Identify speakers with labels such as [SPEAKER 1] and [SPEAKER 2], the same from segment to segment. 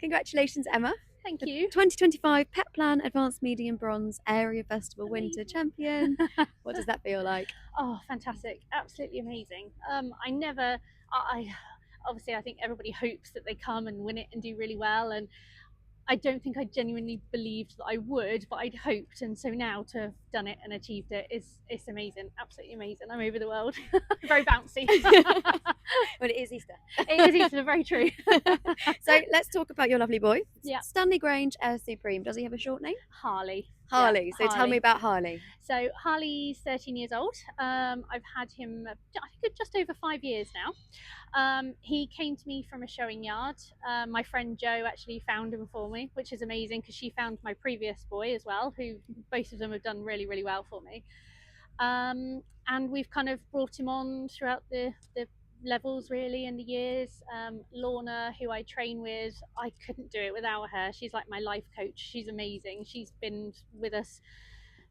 [SPEAKER 1] Congratulations, Emma.
[SPEAKER 2] Thank
[SPEAKER 1] The
[SPEAKER 2] you.
[SPEAKER 1] 2025 Petplan Advanced Medium Bronze Area Festival Winter Champion. What does that feel like?
[SPEAKER 2] Oh, fantastic. Absolutely amazing. I obviously, I think everybody hopes that they come and win it and do really well. And I don't think I genuinely believed that I would, but I'd hoped. And so now to have done it and achieved it is it's amazing. Absolutely amazing. I'm over the world. Very bouncy.
[SPEAKER 1] Well, it is Easter.
[SPEAKER 2] It is Easter, very true.
[SPEAKER 1] So let's talk about your lovely boy.
[SPEAKER 2] Yeah.
[SPEAKER 1] Stanley Grange, Heir Supreme. Does he have a short name?
[SPEAKER 2] Harley.
[SPEAKER 1] Harley.
[SPEAKER 2] Yeah,
[SPEAKER 1] So tell me about Harley.
[SPEAKER 2] So Harley's 13 years old. I've had him, I think, just over 5 years now. He came to me from a showing yard. My friend Jo actually found him for me, which is amazing because she found my previous boy as well, who both of them have done really, really well for me. And we've kind of brought him on throughout the levels really in the years. Lorna, who I train with, I couldn't do it without her. She's like my life coach. She's amazing. She's been with us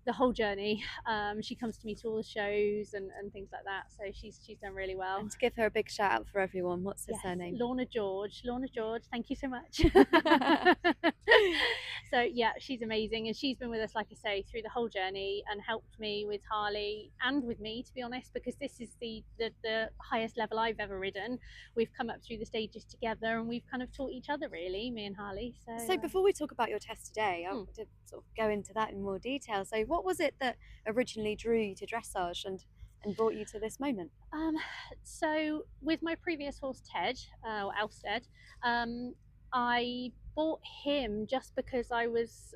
[SPEAKER 2] the whole journey. She comes to me to all the shows and things like that. So she's done really well.
[SPEAKER 1] And to give her a big shout out for everyone, what's her surname?
[SPEAKER 2] Lorna George. Thank you so much. So yeah, she's amazing, and she's been with us, like I say, through the whole journey and helped me with Harley and with me, to be honest, because this is the highest level I've ever ridden. We've come up through the stages together, and we've kind of taught each other, really, me and Harley.
[SPEAKER 1] So before we talk about your test today, I want to sort of go into that in more detail. So what was it that originally drew you to dressage and brought you to this moment?
[SPEAKER 2] So with my previous horse Ted, or Elstead, I bought him just because I was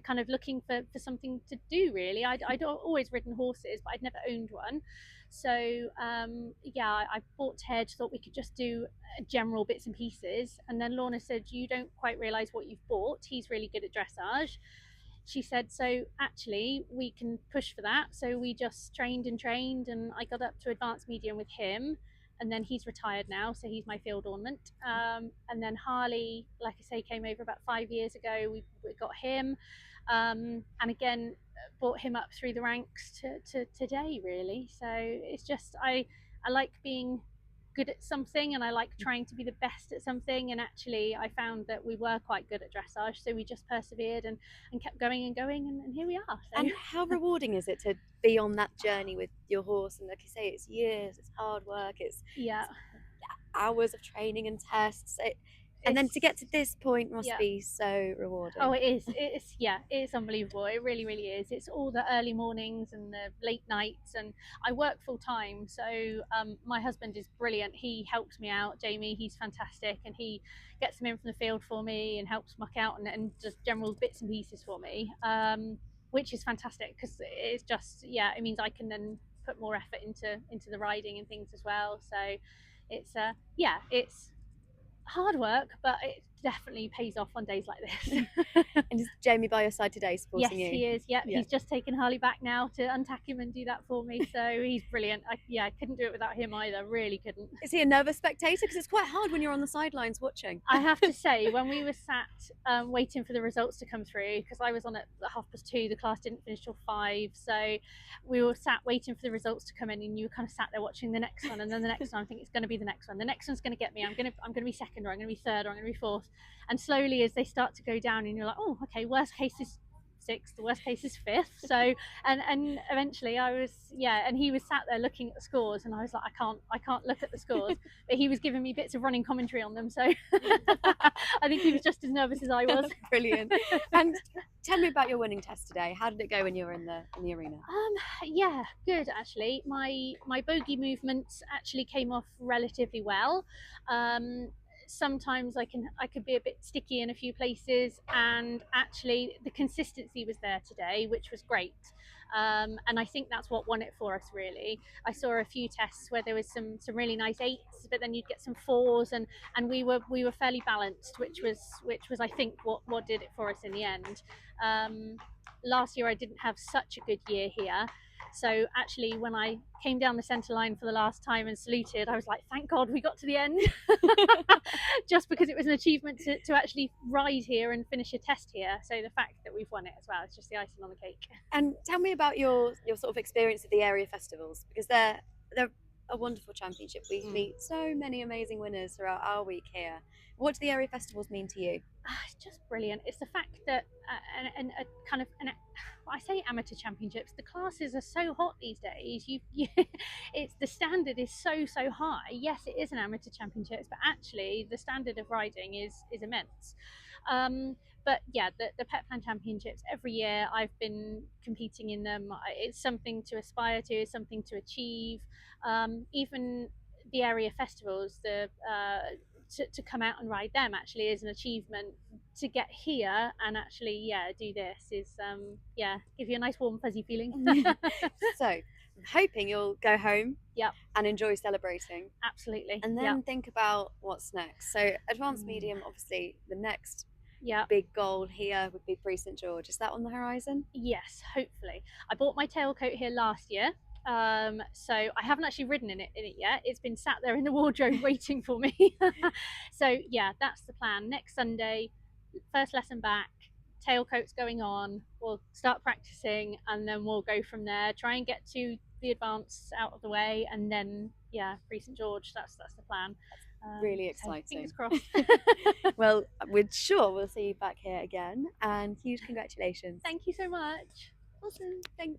[SPEAKER 2] kind of looking for something to do, really. I'd always ridden horses, but I'd never owned one. So I bought Ted, thought we could just do general bits and pieces. And then Lorna said, you don't quite realise what you've bought. He's really good at dressage. She said, so actually we can push for that. So we just trained, and I got up to advanced medium with him. And then he's retired now, so he's my field ornament. And then Harley, like I say, came over about 5 years ago. We got him, and again brought him up through the ranks to today, really. So it's just I like being good at something, and I like trying to be the best at something. And actually I found that we were quite good at dressage, so we just persevered and kept going and here we are. So.
[SPEAKER 1] And how rewarding is it to be on that journey with your horse? And like you say, it's years, it's hard work, it's hours of training and tests, and then to get to this point must be so rewarding.
[SPEAKER 2] Oh, it is. It's unbelievable. It really, really is. It's all the early mornings and the late nights, and I work full time. So my husband is brilliant. He helps me out, Jamie. He's fantastic, and he gets them in from the field for me and helps muck out and just general bits and pieces for me, which is fantastic because it's just it means I can then put more effort into the riding and things as well. So it's it's hard work, but it definitely pays off on days like this.
[SPEAKER 1] And is Jamie by your side today supporting you?
[SPEAKER 2] Yes, he is. Yeah, he's just taken Harley back now to untack him and do that for me. So he's brilliant. I couldn't do it without him either. Really couldn't.
[SPEAKER 1] Is he a nervous spectator? Because it's quite hard when you're on the sidelines watching.
[SPEAKER 2] I have to say, when we were sat waiting for the results to come through, because I was on at 2:30, the class didn't finish till 5, so we were sat waiting for the results to come in, and you were kind of sat there watching the next one, and then the next one. I think it's going to be the next one. The next one's going to get me. I'm going to be second, or I'm going to be third, or I'm going to be fourth. And slowly, as they start to go down, and you're like, oh, okay, worst case is 6th, the worst case is 5th. So and eventually I was and he was sat there looking at the scores, and I was like, I can't look at the scores, but he was giving me bits of running commentary on them, so I think he was just as nervous as I was.
[SPEAKER 1] Brilliant. And tell me about your winning test today. How did it go when you were in the arena?
[SPEAKER 2] Good actually. My bogey movements actually came off relatively well. Sometimes I could be a bit sticky in a few places, and actually the consistency was there today, which was great. And I think that's what won it for us, really. I saw a few tests where there was some really nice 8s, but then you'd get some 4s, and we were fairly balanced, which was I think what did it for us in the end. Last year I didn't have such a good year here. So actually, when I came down the centre line for the last time and saluted, I was like, thank God we got to the end. Just because it was an achievement to actually ride here and finish a test here. So the fact that we've won it as well, it's just the icing on the cake.
[SPEAKER 1] And tell me about your sort of experience at the area festivals, because they're a wonderful championship. We meet so many amazing winners throughout our week here. What do the area festivals mean to you?
[SPEAKER 2] It's just brilliant. It's the fact that and a kind of I say amateur championships. The classes are so hot these days. It's the standard is so high. Yes, it is an amateur championships, but actually the standard of riding is immense. But yeah, the Petplan Championships every year I've been competing in them. It's something to aspire to, it's something to achieve. Even the area festivals, to come out and ride them actually is an achievement. To get here and actually do this is give you a nice warm fuzzy feeling.
[SPEAKER 1] So I'm hoping you'll go home
[SPEAKER 2] Yep.
[SPEAKER 1] and enjoy celebrating.
[SPEAKER 2] Absolutely.
[SPEAKER 1] And then think about what's next. So advanced medium, obviously the next big goal here would be Pre-St. George. Is that on the horizon?
[SPEAKER 2] Yes, hopefully. I bought my tailcoat here last year. So I haven't actually ridden in it yet. It's been sat there in the wardrobe waiting for me. So yeah, that's the plan. Next Sunday, first lesson back, tailcoat's going on. We'll start practicing and then we'll go from there. Try and get to the advance out of the way, and then Pre-St. George. That's the plan.
[SPEAKER 1] Really exciting.
[SPEAKER 2] So fingers crossed.
[SPEAKER 1] Well, we're sure we'll see you back here again, and huge congratulations.
[SPEAKER 2] Thank you so much.
[SPEAKER 1] Awesome. Thank you.